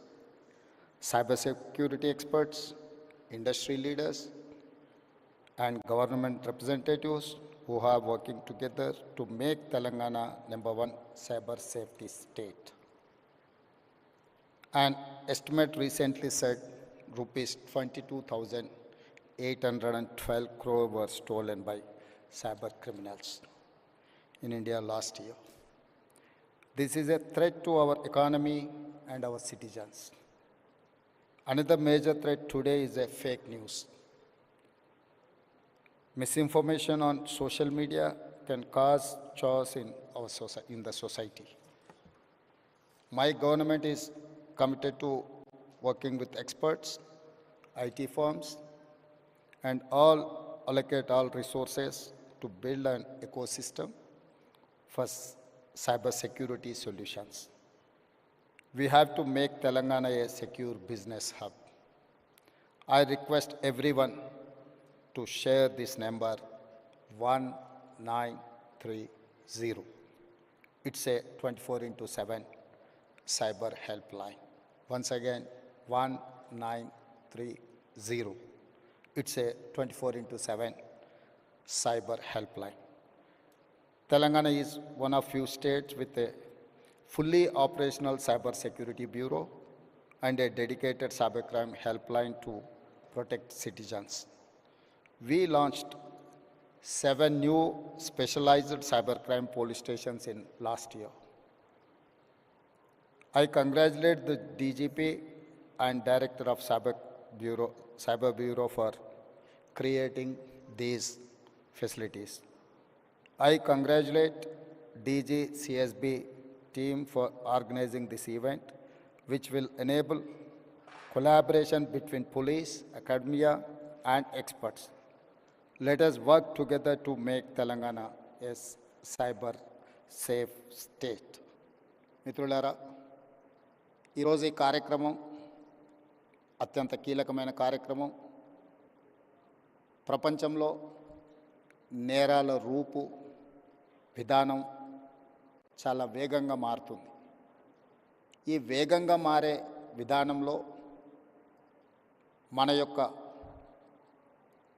cybersecurity experts, industry leaders, and government representatives who are working together to make Telangana #1 cyber safety state. An estimate recently said rupees 22,812 crore were stolen by cyber criminals in India last year. This is a threat to our economy and our citizens. Another major threat today is a fake news. Misinformation on social media can cause chaos in the society. My government is committed to working with experts, IT firms, and allocate all resources to build an ecosystem for cyber security solutions. We have to make Telangana a secure business hub. I request everyone to share this number 1930. It's a 24/7 cyber helpline. Once again, 1930. It's a 24/7 cyber helpline. Telangana is one of few states with a fully operational cyber security bureau and a dedicated cybercrime helpline to protect citizens. We launched 7 new specialized cybercrime police stations in last year. I congratulate the DGP and Director of Cyber Bureau for creating these facilities. I congratulate DG CSB team for organizing this event, which will enable collaboration between police, academia, and experts. Let us work together to make Telangana a cyber safe state. మిత్రులారా, ఈరోజు ఈ కార్యక్రమం అత్యంత కీలకమైన కార్యక్రమం. ప్రపంచంలో నేరాల రూపు విధానం చాలా వేగంగా మారుతుంది. ఈ వేగంగా మారే విధానంలో మన యొక్క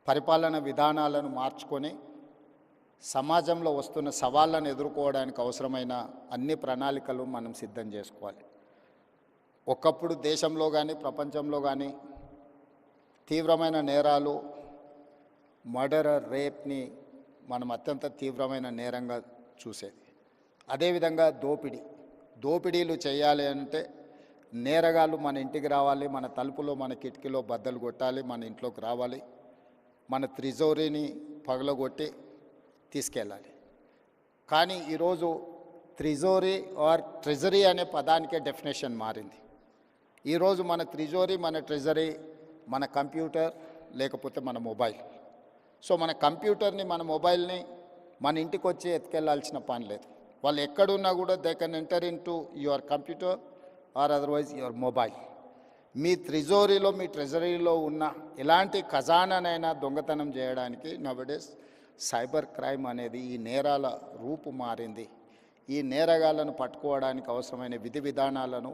పరిపాలన విధానాలను మార్చుకొని సమాజంలో వస్తున్న సవాళ్ళను ఎదుర్కోవడానికి అవసరమైన అన్ని ప్రణాళికలు మనం సిద్ధం చేసుకోవాలి. ఒకప్పుడు దేశంలో కానీ ప్రపంచంలో కానీ తీవ్రమైన నేరాలు, మర్డర్, రేప్ని మనం అత్యంత తీవ్రమైన నేరంగా చూసేది. అదేవిధంగా దోపిడీలు చేయాలి అంటే నేరగాళ్ళు మన ఇంటికి రావాలి, మన తలుపులో మన కిటికీలో బద్దలు కొట్టాలి, మన ఇంట్లోకి రావాలి, మన త్రిజోరీని పగలగొట్టి తీసుకెళ్ళాలి. కానీ ఈరోజు త్రిజోరీ ఆర్ ట్రెజరీ అనే పదానికే డెఫినేషన్ మారింది. ఈరోజు మన త్రిజోరీ, మన ట్రెజరీ మన కంప్యూటర్ లేకపోతే మన మొబైల్. సో మన కంప్యూటర్ని, మన మొబైల్ని మన ఇంటికి వచ్చి ఎత్తుకెళ్లాల్సిన పని లేదు. వాళ్ళు ఎక్కడున్నా కూడా they can enter into your computer or otherwise your mobile. మీ త్రిజోరీలో, మీ ట్రెజరీలో ఉన్న ఎలాంటి ఖజానానైనా దొంగతనం చేయడానికి నవడేస్ సైబర్ క్రైమ్ అనేది ఈ నేరాల రూపు మారింది. ఈ నేరగాళ్లను పట్టుకోవడానికి అవసరమైన విధి విధానాలను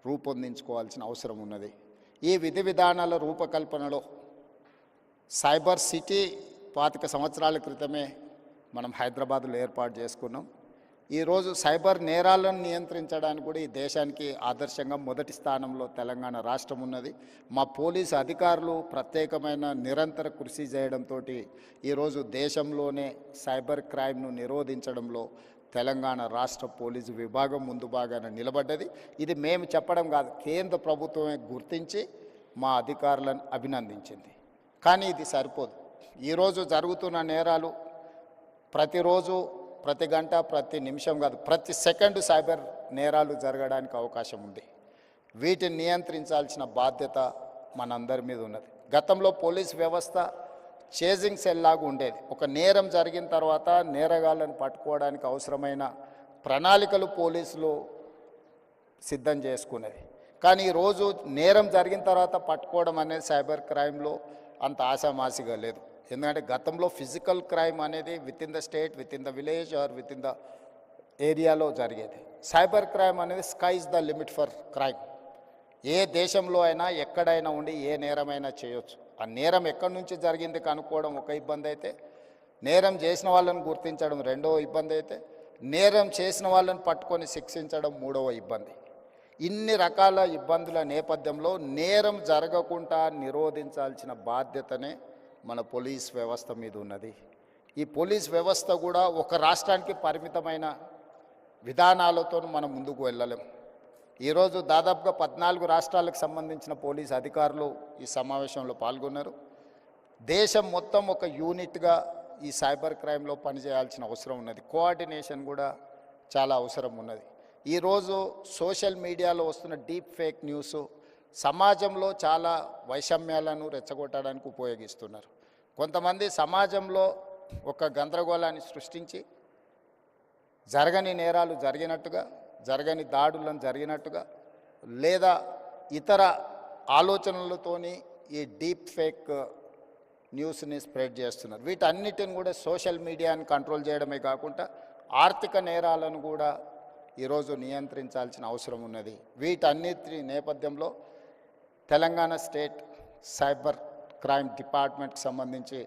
రూపొందించుకోవాల్సిన అవసరం ఉన్నది. ఈ విధి విధానాల రూపకల్పనలో సైబర్ సిటీ 25 సంవత్సరాల క్రితమే మనం హైదరాబాద్లో ఏర్పాటు చేసుకున్నాం. ఈరోజు సైబర్ నేరాలను నియంత్రించడానికి కూడా ఈ దేశానికి ఆదర్శంగా మొదటి స్థానంలో తెలంగాణ రాష్ట్రం ఉన్నది. మా పోలీసు అధికారులు ప్రత్యేకమైన నిరంతర కృషి చేయడంతో ఈరోజు దేశంలోనే సైబర్ క్రైమ్ను నిరోధించడంలో తెలంగాణ రాష్ట్ర పోలీసు విభాగం ముందు భాగాన నిలబడ్డది. ఇది మేము చెప్పడం కాదు, కేంద్ర ప్రభుత్వమే గుర్తించి మా అధికారులను అభినందించింది. కానీ ఇది సరిపోదు. ఈరోజు జరుగుతున్న నేరాలు ప్రతిరోజు, ప్రతి గంట, ప్రతి నిమిషం కాదు, ప్రతి సెకండ్ సైబర్ నేరాలు జరగడానికి అవకాశం ఉంది. వీటిని నియంత్రించాల్సిన బాధ్యత మనందరి మీద ఉన్నది. గతంలో పోలీస్ వ్యవస్థ చేజింగ్ సెల్ లాగా ఉండేది. ఒక నేరం జరిగిన తర్వాత నేరగాళ్ళను పట్టుకోవడానికి అవసరమైన ప్రణాళికలు పోలీసులు సిద్ధం చేసుకునేది. కానీ ఈరోజు నేరం జరిగిన తర్వాత పట్టుకోవడం అనేది సైబర్ క్రైమ్లో అంత ఆశామాసిగా లేదు. ఎందుకంటే గతంలో ఫిజికల్ క్రైమ్ అనేది within the state, within the village or within the ఏరియాలో జరిగేది. సైబర్ క్రైమ్ అనేది sky is the limit for crime. ఏ దేశంలో అయినా ఎక్కడైనా ఉండి ఏ నేరమైనా చేయొచ్చు. ఆ నేరం ఎక్కడి నుంచి జరిగింది కనుక్కోవడం ఒక ఇబ్బంది అయితే, నేరం చేసిన వాళ్ళని గుర్తించడం రెండవ ఇబ్బంది అయితే, నేరం చేసిన వాళ్ళని పట్టుకొని శిక్షించడం మూడవ ఇబ్బంది. ఇన్ని రకాల ఇబ్బందుల నేపథ్యంలో నేరం జరగకుండా నిరోధించాల్సిన బాధ్యతనే మన పోలీస్ వ్యవస్థ మీద ఉన్నది. ఈ పోలీస్ వ్యవస్థ కూడా ఒక రాష్ట్రానికి పరిమితమైన విధానాలతో మనం ముందుకు వెళ్ళలేం. ఈరోజు దాదాపుగా 14 రాష్ట్రాలకు సంబంధించిన పోలీస్ అధికారులు ఈ సమావేశంలో పాల్గొన్నారు. దేశం మొత్తం ఒక యూనిట్గా ఈ సైబర్ క్రైమ్లో పనిచేయాల్సిన అవసరం ఉన్నది. కోఆర్డినేషన్ కూడా చాలా అవసరం ఉన్నది. ఈరోజు సోషల్ మీడియాలో వస్తున్న డీప్ ఫేక్ న్యూస్ సమాజంలో చాలా వైషమ్యాలను రెచ్చగొట్టడానికి ఉపయోగిస్తున్నారు. కొంతమంది సమాజంలో ఒక గందరగోళాన్ని సృష్టించి జరగని నేరాలు జరిగినట్టుగా, జరగని దాడులను జరిగినట్టుగా, లేదా ఇతర ఆలోచనలతోని ఈ డీప్ ఫేక్ న్యూస్ని స్ప్రెడ్ చేస్తున్నారు. వీటన్నిటిని కూడా సోషల్ మీడియాని కంట్రోల్ చేయడమే కాకుండా ఆర్థిక నేరాలను కూడా ఈరోజు నియంత్రించాల్సిన అవసరం ఉన్నది. వీటన్నిటి నేపథ్యంలో తెలంగాణ స్టేట్ సైబర్ క్రైమ్ డిపార్ట్మెంట్కి సంబంధించి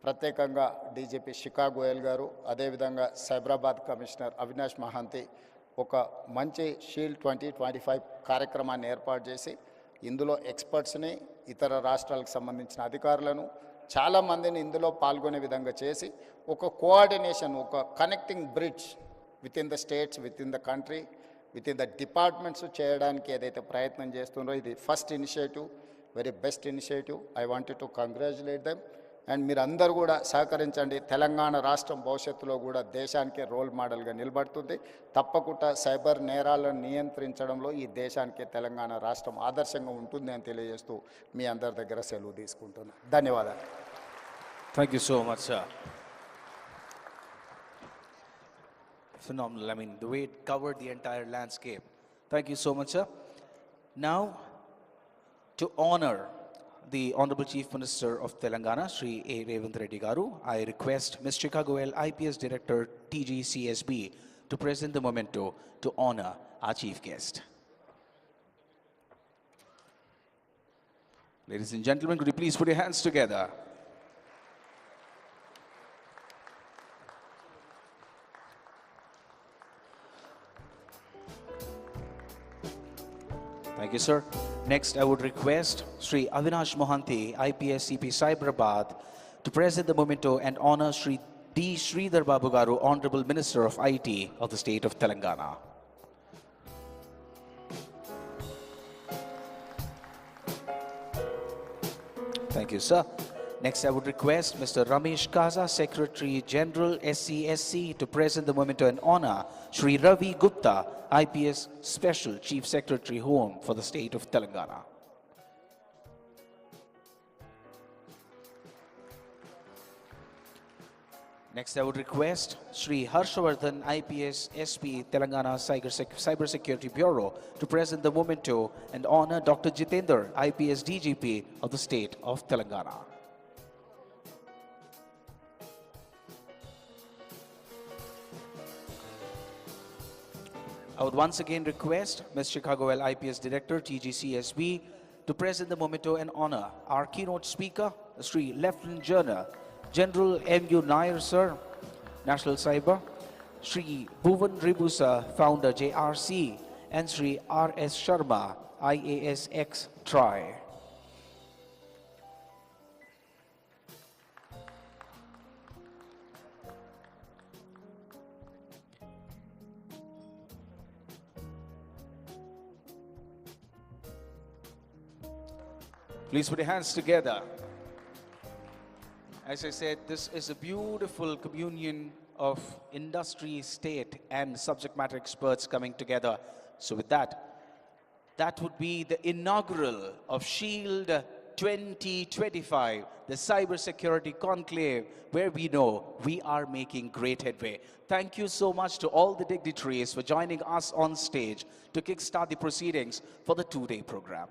ప్రత్యేకంగా డీజీపీ శిఖా గోయల్ గారు, అదేవిధంగా సైబరాబాద్ కమిషనర్ అవినాష్ మహాంతి ఒక మంచి షీల్డ్ 2025 కార్యక్రమాన్ని ఏర్పాటు చేసి ఇందులో ఎక్స్పర్ట్స్ని, ఇతర రాష్ట్రాలకు సంబంధించిన అధికారులను చాలామందిని ఇందులో పాల్గొనే విధంగా చేసి ఒక కోఆర్డినేషన్, ఒక connecting bridge within the states, within the country, within the departments చేయడానికి ఏదైతే ప్రయత్నం చేస్తున్నారో ఇది first initiative, very best initiative. I wanted to congratulate them. And మీరందరూ కూడా సహకరించండి. తెలంగాణ రాష్ట్రం భవిష్యత్తులో కూడా దేశానికే రోల్ మోడల్గా నిలబడుతుంది. తప్పకుండా సైబర్ నేరాలను నియంత్రించడంలో ఈ దేశానికే తెలంగాణ రాష్ట్రం ఆదర్శంగా ఉంటుంది అని తెలియజేస్తూ మీ అందరి దగ్గర సెలవు తీసుకుంటున్నాను. ధన్యవాదాలు. Thank you so much, sir. Phenomenal. I mean, the way it covered the entire landscape. Thank you so much, sir. Now, to honor the Honorable Chief Minister of Telangana, Shri A. Revanth Reddy Garu, I request Ms. Chika Goel, IPS Director, TGCSB, to present the memento to honor our chief guest. Ladies and gentlemen, could you please put your hands together? Thank you, sir. Next, I would request Sri Avinash Mohanty, IPS CP Cyberabad, to present the memento and honor Sri D. Sridhar Babu Garu, Honorable Minister of IT of the state of Telangana. Thank you, sir. Next, I would request Mr. Ramesh Kaza, Secretary General SCSC, to present the memento and honor Sri Ravi Gupta, IPS Special Chief Secretary Home for the state of Telangana. Next, I would request Sri Harshavardhan, IPS SP Telangana Cyber Security Bureau, to present the memento and honor Dr. Jitendra, IPS DGP of the state of Telangana. I would once again request Ms. Chicago L. IPS Director, TGCSB, to present the memento and honor our keynote speaker, Sri Lieutenant General M.U. Nair, sir, National Cyber, Sri Bhuvan Ribusa, Founder JRC, and Sri R.S. Sharma, IASX TRI. Please put your hands together. As I said, this is a beautiful communion of industry, state, and subject matter experts coming together. So with that, that would be the inaugural of SHIELD 2025, the Cybersecurity Conclave, where we know we are making great headway. Thank you so much to all the dignitaries for joining us on stage to kickstart the proceedings for the two-day program.